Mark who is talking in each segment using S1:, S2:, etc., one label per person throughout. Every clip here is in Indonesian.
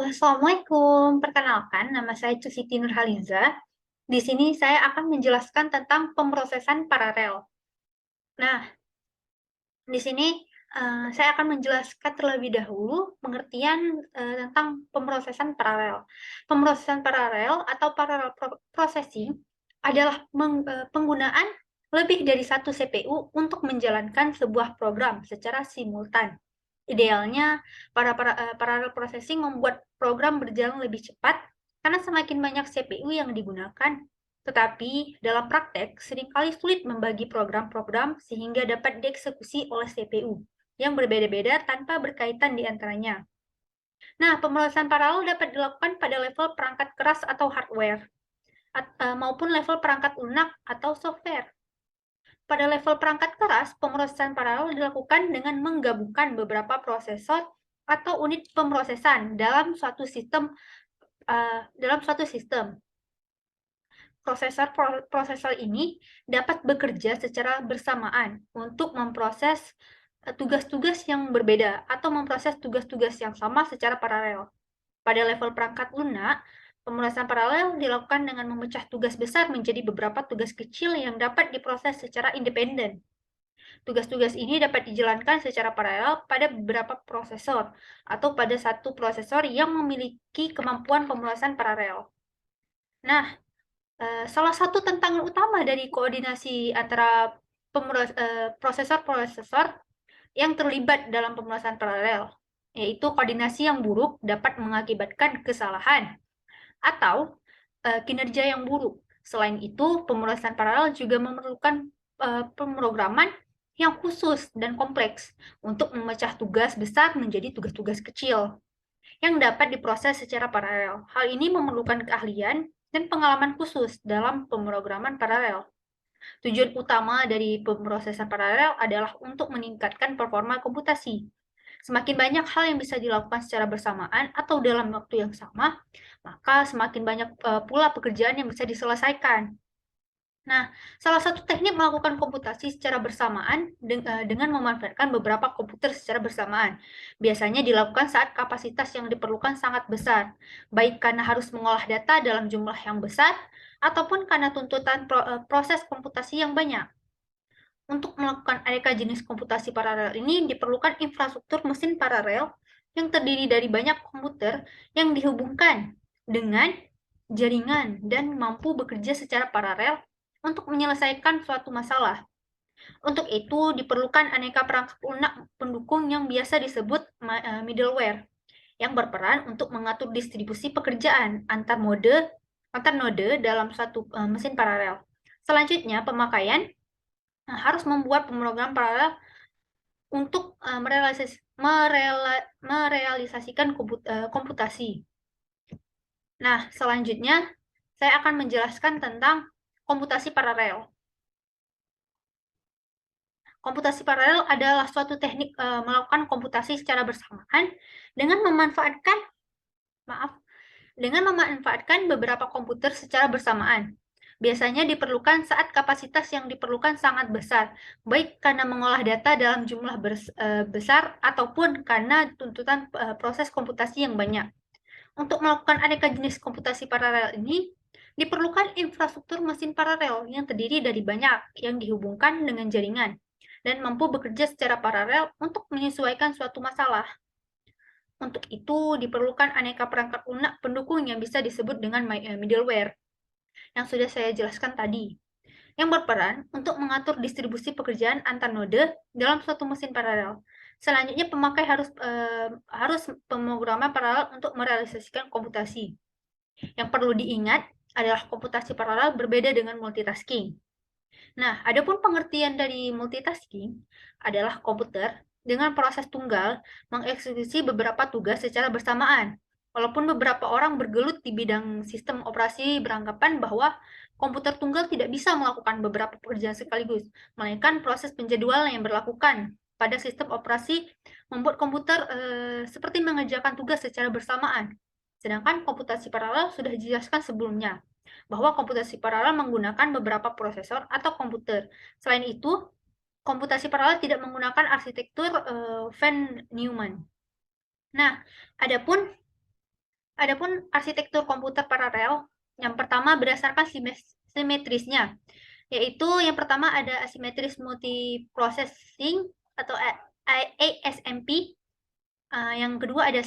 S1: Assalamualaikum, perkenalkan nama saya Siti Nurhaliza. Di sini saya akan menjelaskan tentang pemrosesan paralel. Nah, di sini saya akan menjelaskan terlebih dahulu pengertian tentang pemrosesan paralel. Pemrosesan paralel atau parallel processing adalah penggunaan lebih dari satu CPU untuk menjalankan sebuah program secara simultan. Idealnya, parallel processing membuat program berjalan lebih cepat karena semakin banyak CPU yang digunakan. Tetapi, dalam praktek, seringkali sulit membagi program-program sehingga dapat dieksekusi oleh CPU yang berbeda-beda tanpa berkaitan di antaranya. Nah, pemrosesan paralel dapat dilakukan pada level perangkat keras atau hardware, maupun level perangkat lunak atau software. Pada level perangkat keras, pemrosesan paralel dilakukan dengan menggabungkan beberapa prosesor atau unit pemrosesan dalam suatu sistem. Prosesor ini dapat bekerja secara bersamaan untuk memproses tugas-tugas yang berbeda atau memproses tugas-tugas yang sama secara paralel. Pada level perangkat lunak, pemrosesan paralel dilakukan dengan memecah tugas besar menjadi beberapa tugas kecil yang dapat diproses secara independen. Tugas-tugas ini dapat dijalankan secara paralel pada beberapa prosesor atau pada satu prosesor yang memiliki kemampuan pemrosesan paralel. Nah, salah satu tantangan utama dari koordinasi antara prosesor-prosesor yang terlibat dalam pemrosesan paralel, yaitu koordinasi yang buruk dapat mengakibatkan kesalahan atau kinerja yang buruk. Selain itu, pemrosesan paralel juga memerlukan pemrograman yang khusus dan kompleks untuk memecah tugas besar menjadi tugas-tugas kecil yang dapat diproses secara paralel. Hal ini memerlukan keahlian dan pengalaman khusus dalam pemrograman paralel. Tujuan utama dari pemrosesan paralel adalah untuk meningkatkan performa komputasi. Semakin banyak hal yang bisa dilakukan secara bersamaan atau dalam waktu yang sama, maka semakin banyak pula pekerjaan yang bisa diselesaikan. Nah, salah satu teknik melakukan komputasi secara bersamaan dengan memanfaatkan beberapa komputer secara bersamaan. Biasanya dilakukan saat kapasitas yang diperlukan sangat besar, baik karena harus mengolah data dalam jumlah yang besar, ataupun karena tuntutan proses komputasi yang banyak. Untuk melakukan aneka jenis komputasi paralel ini diperlukan infrastruktur mesin paralel yang terdiri dari banyak komputer yang dihubungkan dengan jaringan dan mampu bekerja secara paralel untuk menyelesaikan suatu masalah. Untuk itu diperlukan aneka perangkat lunak pendukung yang biasa disebut middleware yang berperan untuk mengatur distribusi pekerjaan antar node dalam suatu mesin paralel. Selanjutnya, pemakaian harus membuat pemrogram paralel untuk merealisasikan komputasi. Nah, selanjutnya saya akan menjelaskan tentang komputasi paralel. Komputasi paralel adalah suatu teknik melakukan komputasi secara bersamaan dengan memanfaatkan beberapa komputer secara bersamaan. Biasanya diperlukan saat kapasitas yang diperlukan sangat besar, baik karena mengolah data dalam jumlah besar ataupun karena tuntutan proses komputasi yang banyak. Untuk melakukan aneka jenis komputasi paralel ini, diperlukan infrastruktur mesin paralel yang terdiri dari banyak yang dihubungkan dengan jaringan dan mampu bekerja secara paralel untuk menyesuaikan suatu masalah. Untuk itu, diperlukan aneka perangkat lunak pendukung yang bisa disebut dengan middleware, yang sudah saya jelaskan tadi, yang berperan untuk mengatur distribusi pekerjaan antar node dalam suatu mesin paralel. Selanjutnya, pemakai harus pemrograman paralel untuk merealisasikan komputasi. Yang perlu diingat adalah komputasi paralel berbeda dengan multitasking. Nah, adapun pengertian dari multitasking adalah komputer dengan proses tunggal mengeksekusi beberapa tugas secara bersamaan. Walaupun beberapa orang bergelut di bidang sistem operasi beranggapan bahwa komputer tunggal tidak bisa melakukan beberapa pekerjaan sekaligus, melainkan proses penjadwalan yang berlakukan pada sistem operasi membuat komputer seperti mengerjakan tugas secara bersamaan. Sedangkan komputasi paralel sudah dijelaskan sebelumnya, bahwa komputasi paralel menggunakan beberapa prosesor atau komputer. Selain itu, komputasi paralel tidak menggunakan arsitektur Von Neumann. Nah, adapun Adapun arsitektur komputer paralel, yang pertama berdasarkan simetrisnya, yaitu yang pertama ada asymmetric multiprocessing atau ASMP. Yang kedua ada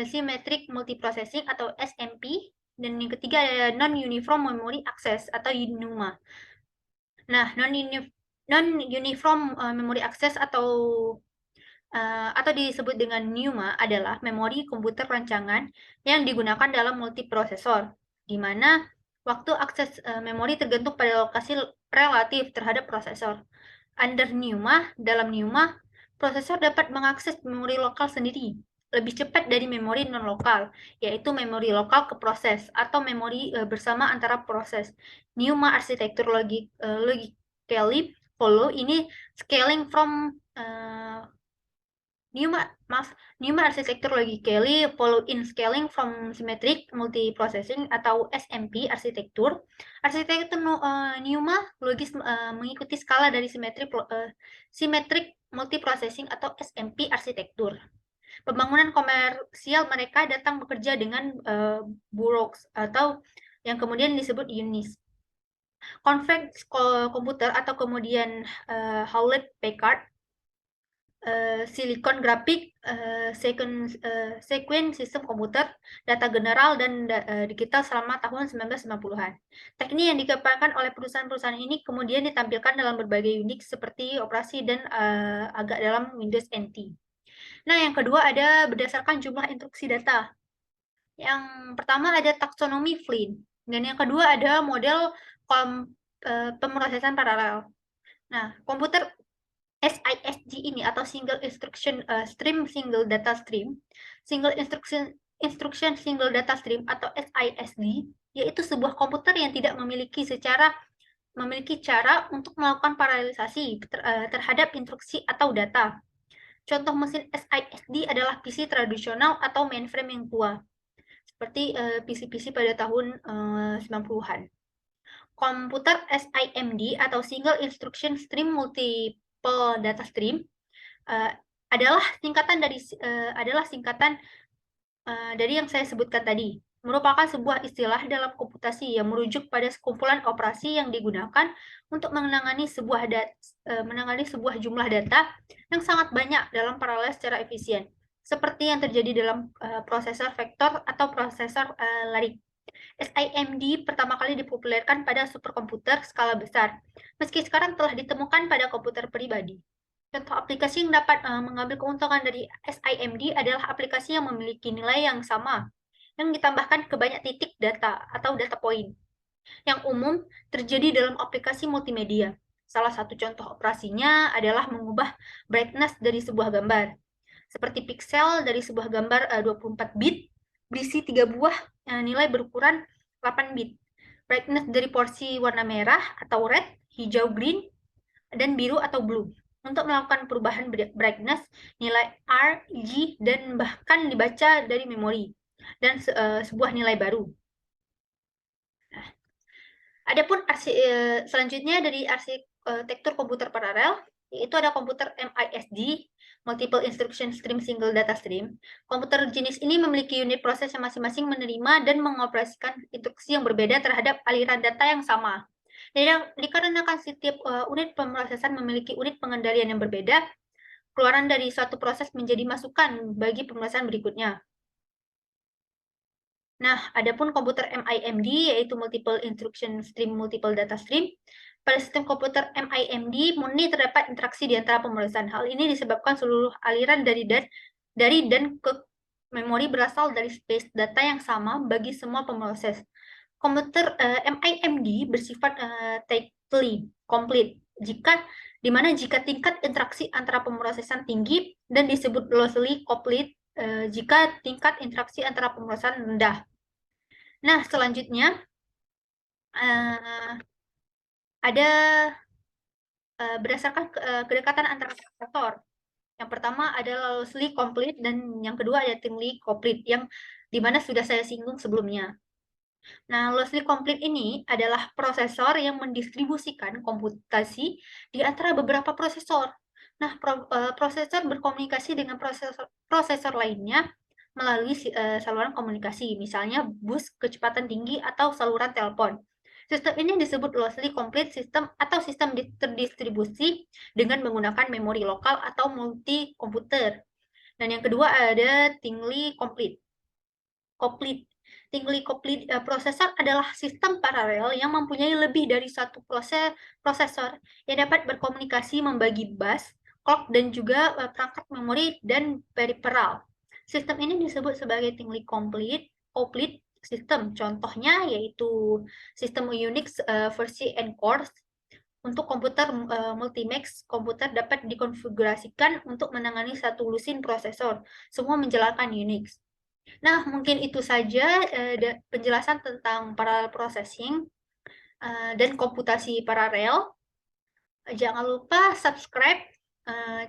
S1: symmetric multiprocessing atau SMP, dan yang ketiga ada non-uniform memory access atau NUMA. Nah, non-uniform memory access atau disebut dengan NUMA adalah memori komputer rancangan yang digunakan dalam multiprosesor, di mana waktu akses memori tergantung pada lokasi relatif terhadap prosesor. Under NUMA, dalam NUMA, prosesor dapat mengakses memori lokal sendiri, lebih cepat dari memori non-lokal, yaitu memori lokal ke proses atau memori bersama antara proses. NUMA arsitektur logically follow ini scaling from NUMA arsitektur logically follow in scaling from symmetric multiprocessing atau SMP arsitektur. Arsitektur NUMA logis mengikuti skala dari symmetric multiprocessing atau SMP arsitektur. Pembangunan komersial mereka datang bekerja dengan Burroughs atau yang kemudian disebut UNIS. Convex komputer atau kemudian Hewlett-Packard Silicon Graphic, Sequence System Komputer, Data General, dan Digital selama tahun 1990-an. Teknik yang dikembangkan oleh perusahaan-perusahaan ini kemudian ditampilkan dalam berbagai Unix seperti operasi dan agak dalam Windows NT. Nah, yang kedua ada berdasarkan jumlah instruksi data. Yang pertama ada taksonomi Flynn, dan yang kedua ada model pemrosesan paralel. Nah, komputer SISD ini atau Single Instruction Stream Single Data Stream, Single Instruction Single Data Stream atau SISD, yaitu sebuah komputer yang tidak memiliki cara untuk melakukan paralelisasi terhadap instruksi atau data. Contoh mesin SISD adalah PC tradisional atau mainframe yang tua, seperti PC-PC pada tahun 90-an. Komputer SIMD atau Single Instruction Stream Multiple Data Stream adalah singkatan dari yang saya sebutkan tadi, merupakan sebuah istilah dalam komputasi yang merujuk pada sekumpulan operasi yang digunakan untuk menangani sebuah jumlah data yang sangat banyak dalam paralel secara efisien, seperti yang terjadi dalam prosesor vektor atau prosesor larik. SIMD pertama kali dipopulerkan pada superkomputer skala besar, meski sekarang telah ditemukan pada komputer pribadi. Contoh aplikasi yang dapat mengambil keuntungan dari SIMD adalah aplikasi yang memiliki nilai yang sama, yang ditambahkan ke banyak titik data atau data point. Yang umum terjadi dalam aplikasi multimedia. Salah satu contoh operasinya adalah mengubah brightness dari sebuah gambar. Seperti pixel dari sebuah gambar 24 bit, berisi 3 buah nilai berukuran 8 bit. Brightness dari porsi warna merah atau red, hijau, green, dan biru atau blue. Untuk melakukan perubahan brightness, nilai R, G, dan bahkan dibaca dari memori, dan sebuah nilai baru. Nah, adapun selanjutnya dari arsitektur komputer paralel, yaitu ada komputer MISD, Multiple Instruction Stream Single Data Stream. Komputer jenis ini memiliki unit proses yang masing-masing menerima dan mengoperasikan instruksi yang berbeda terhadap aliran data yang sama. Dikarenakan setiap unit pemrosesan memiliki unit pengendalian yang berbeda, keluaran dari suatu proses menjadi masukan bagi pemrosesan berikutnya. Nah, adapun komputer MIMD, yaitu Multiple Instruction Stream Multiple Data Stream, pada sistem komputer MIMD murni terdapat interaksi di antara pemrosesan. Hal ini disebabkan seluruh aliran dari dan ke memori berasal dari space data yang sama bagi semua pemroses. Komputer MIMD bersifat tightly complete di mana jika tingkat interaksi antara pemrosesan tinggi dan disebut loosely coupled jika tingkat interaksi antara pemrosesan rendah. Nah, selanjutnya ada berdasarkan kedekatan antara faktor. Yang pertama adalah loosely complete dan yang kedua ada thinly coupled yang dimana sudah saya singgung sebelumnya. Nah, loosely complete ini adalah prosesor yang mendistribusikan komputasi di antara beberapa prosesor. Nah, prosesor berkomunikasi dengan prosesor lainnya melalui saluran komunikasi, misalnya bus kecepatan tinggi atau saluran telepon. Sistem ini disebut loosely complete system atau sistem terdistribusi dengan menggunakan memori lokal atau multi komputer. Dan yang kedua ada tingly complete. Tingly complete processor adalah sistem paralel yang mempunyai lebih dari satu prosesor yang dapat berkomunikasi membagi bus, clock, dan juga perangkat memori dan peripheral. Sistem ini disebut sebagai tingly complete system. Contohnya yaitu sistem Unix versi Encore. Untuk komputer Multimax, komputer dapat dikonfigurasikan untuk menangani satu lusin prosesor, semua menjalankan Unix. Nah, mungkin itu saja penjelasan tentang parallel processing dan komputasi paralel. Jangan lupa subscribe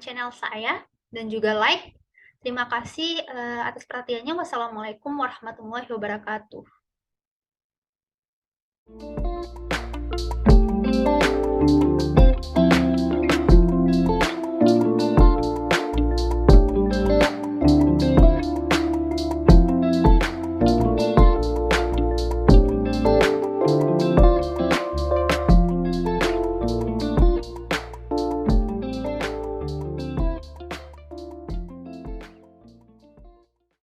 S1: channel saya dan juga like. Terima kasih atas perhatiannya. Wassalamualaikum warahmatullahi wabarakatuh.